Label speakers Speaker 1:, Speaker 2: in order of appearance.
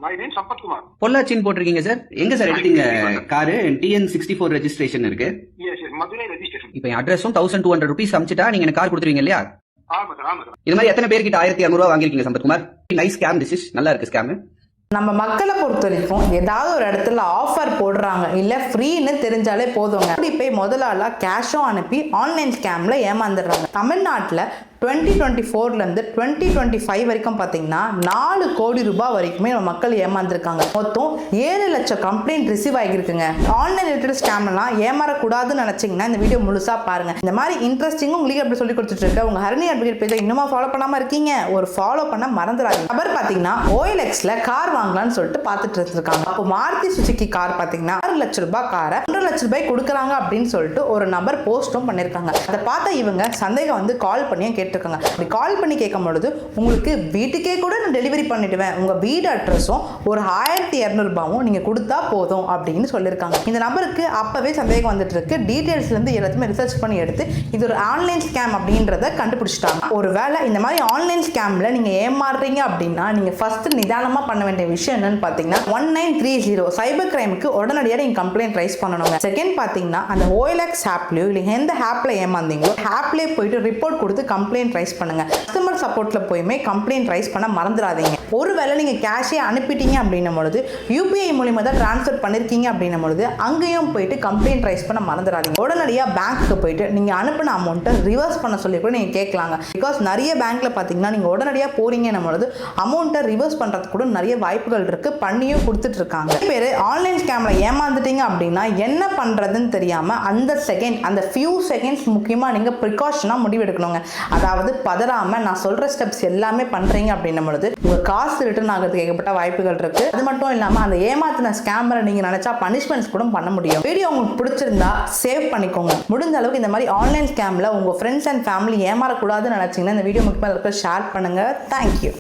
Speaker 1: My name Sampath Kumar.
Speaker 2: பொள்ளாச்சின்னு போட்டிருக்கீங்க sir. எங்க sir எடுத்தீங்க காரு? TN64 ரெஜிஸ்ட்ரேஷன் இருக்கு.
Speaker 1: Yes, Madurai registration.
Speaker 2: இப்போ அட்ரஸும் 1200 rupees அமிச்சிட்டா நீங்க எனக்கு கார் கொடுத்துருவீங்க இல்லையா?
Speaker 1: ஆமா சார்.
Speaker 2: இது மாதிரி எத்தனை பேர்கிட்ட 1200 ரூபா வாங்கிருக்கீங்க Sampathkumar? Nice scam this is. நல்லா இருக்கு ஸ்கேம்.
Speaker 3: நம்ம மக்களை பொறுத்த வரைக்கும் ஏதாவது ஒரு இடத்துல ஆஃபர் போடுறாங்க இல்லை ஃப்ரீன்னு தெரிஞ்சாலே போதுங்க. அப்படி போய் முதலாளா கேஷும் அனுப்பி ஆன்லைன் ஸ்கேம்ல ஏமாந்துடுறாங்க. தமிழ்நாட்டில் 2024லேருந்து 2025 வரைக்கும் பார்த்தீங்கன்னா 4 கோடி ரூபாய் வரைக்குமே நம்ம மக்கள் ஏமாந்துருக்காங்க. மொத்தம் 7 லட்சம் கம்ப்ளைண்ட் ரிசீவ் ஆகியிருக்குங்க. ஆன்லைன் ரிலேட்டட் ஸ்கேம்லாம் ஏமாறக்கூடாதுன்னு நினச்சிங்கன்னா இந்த வீடியோ முழுசாக பாருங்க. இந்த மாதிரி இன்ட்ரெஸ்டிங்கும் உங்களுக்கு எப்படி சொல்லி கொடுத்துட்டு இருக்க உங்க ஹரணி அட்வொகேட் பேஜை இன்னுமா ஃபாலோ பண்ணாமல் இருக்கீங்க? ஒரு ஃபாலோ பண்ண மறந்துடாதீங்க. நபர் பார்த்தீங்கன்னா OLXல கார் வாங்கலாம்னு சொல்லிட்டு பார்த்துட்டு இருக்காங்க. அப்போ மாருதி சுசுகி கார் பார்த்தீங்கன்னா 6 லட்ச ரூபாய் காரை 1.5 லட்ச ரூபாய் கொடுக்குறாங்க அப்படின்னு சொல்லிட்டு ஒரு நபர் போஸ்டும் பண்ணியிருக்காங்க. அதை பார்த்த இவங்க சந்தேகம் வந்து கால் பண்ணியே கேட்டிருக்காங்க. அப்படி கால் பண்ணி கேட்கும் பொழுது உங்களுக்கு வீட்டுக்கே கூட நான் டெலிவரி பண்ணிடுவேன், உங்க வீடு அட்ரஸும் ஒரு 1200 ரூபாயும் நீங்க கொடுத்தா போதும் அப்படின்னு சொல்லியிருக்காங்க. இந்த நபருக்கு அப்பவே சந்தேகம் வந்துட்டு இருக்கு. டீடைல்ஸ்ல இருந்து எல்லாத்தையுமே ரிசர்ச் பண்ணி எடுத்து இது ஒரு ஆன்லைன் ஸ்கேம் அப்படின்றத கண்டுபிடிச்சிட்டாங்க. ஒருவேளை இந்த மாதிரி ஆன்லைன் ஸ்கேம்ல நீங்க ஏமாறுறீங்க அப்படின்னா நீங்க ஃபர்ஸ்ட் நிதானமா பண்ண வேண்டிய விஷயம் என்னன்னு பாத்தீங்கன்னா 1930 சைபர் கிரைமுக்கு உடனடியாக நீங்க கம்ப்ளைண்ட் ரைஸ் பண்ணணுங்க. செகண்ட் பாத்தீங்கன்னா அந்த OLX ஆப்லயோ இல்லை எந்த ஆப்ல ஏமாந்தீங்களோ ஆப்லயே போயிட்டு ரிப்போர்ட் கொடுத்து கம்ப்ளைண்ட் ரைஸ் பண்ணுங்க. கஸ்டமர் சப்போர்ட்ல போயுமே கம்ப்ளைண்ட் ரைஸ் பண்ண மறந்துடாதீங்க. ஒருவேளை நீங்க கேஷே அனுப்பிட்டீங்க அப்படின்னும் பொழுது UPI மூலமா தான் டிரான்ஸ்ஃபர் பண்ணிருக்கீங்க அப்படின்னும் பொழுது அங்கேயும் போயிட்டு கம்ப்ளைண்ட் ரைஸ் பண்ண மறந்துடாதீங்க. உடனடியா பேங்க்கு போயிட்டு நீங்க அனுப்பின அமௌண்ட்டை ரிவர்ஸ் பண்ண சொல்லி கூட நீங்க கேட்கலாங்க. பிகாஸ் நிறைய பேங்க்ல பாத்தீங்கன்னா நீங்க உடனடியா போறீங்கன்னும் பொழுது அமௌண்ட்டை ரிவர்ஸ் பண்றதுக்கு கூட நிறைய வாய்ப்புகள் இருக்கு. பண்ணியும் கொடுத்துட்டு இருக்காங்க. பேர் ஆன்லைன் ஸ்கேம்ல ஏமாந்துட்டீங்க அப்படின்னா என்ன பண்றதுன்னு தெரியாம அந்த செகண்ட் அந்த ஃபியூ செகண்ட்ஸ் முக்கியமா நீங்க ப்ரிகாஷனா முடிவெடுக்கணுங்க. அதாவது பதறாம நான் சொல்ற ஸ்டெப்ஸ் எல்லாமே பண்றீங்க அப்படின்னும் பொழுது உங்க காசு ரிட்டர்ன் ஆகிறதுக்கு ஏகப்பட்ட வாய்ப்புகள் இருக்கு. அது மட்டும் இல்லாம அந்த ஏமாத்தின ஸ்கேமரை நீங்க நினைச்சா பனிஷ்மெண்ட்ஸ் கூட பண்ண முடியும். வீடியோ உங்களுக்கு பிடிச்சிருந்தா சேவ் பண்ணிக்கோங்க. முடிஞ்ச அளவுக்கு இந்த மாதிரி ஆன்லைன் ஸ்கேம்ல உங்க ஃப்ரெண்ட்ஸ் அண்ட் ஃபேமிலி ஏமாறக்கூடாதுன்னு நினைச்சீங்கன்னா இந்த வீடியோ முக்கியமாக ஷேர் பண்ணுங்க. தேங்க்யூ.